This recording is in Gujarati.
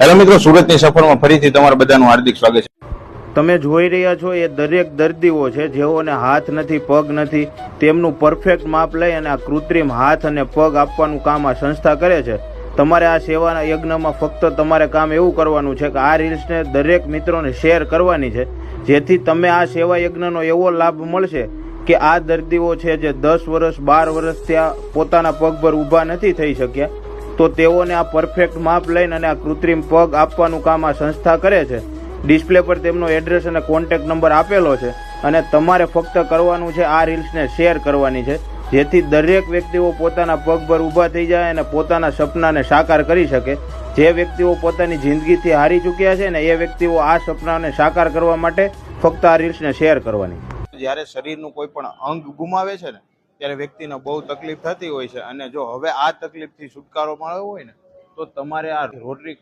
હેલો મિત્રો, સુરતની સફરમાં ફરીથી તમારા બધાનું હાર્દિક સ્વાગત છે। તમે જોઈ રહ્યા છો એ દરેક દર્દીઓ છે જેઓને હાથ નથી, પગ નથી, તેમનું પરફેક્ટ માપ લઈ અને આ કૃત્રિમ હાથ અને પગ આપવાનું કામ આ સંસ્થા કરે છે। તમારે આ સેવાના યજ્ઞમાં ફક્ત તમારે કામ એવું કરવાનું છે કે આ રીલ્સને દરેક મિત્રોને શેર કરવાની છે, જેથી તમે આ સેવા યજ્ઞનો એવો લાભ મળશે કે આ દર્દીઓ છે જે 10 વર્ષ 12 વર્ષ ત્યાં પોતાના પગ પર ઊભા નથી થઈ શક્યા, તો તેઓને આ પરફેક્ટ માપ લઈને અને આ કૃત્રિમ પગ આપવાનું કામ આ સંસ્થા કરે છે। ડિસ્પ્લે પર તેમનો એડ્રેસ અને કોન્ટેક્ટ નંબર આપેલો છે અને તમારે ફક્ત કરવાનું છે આ રીલ્સને શેર કરવાની છે, જેથી દરેક વ્યક્તિઓ પોતાના પગ પર ઊભા થઈ જાય અને પોતાના સપનાને સાકાર કરી શકે। જે વ્યક્તિઓ પોતાની જિંદગીથી હારી ચૂક્યા છે ને એ વ્યક્તિઓ આ સપનાને સાકાર કરવા માટે ફક્ત આ રીલ્સને શેર કરવાની। જ્યારે શરીરનું કોઈ પણ અંગ ગુમાવે છે ને ત્યારે વ્યક્તિને બહુ તકલીફ થતી હોય છે, અને જો હવે આ તકલીફથી છુટકારો મળવો હોય ને તો તમારે આ રોટરી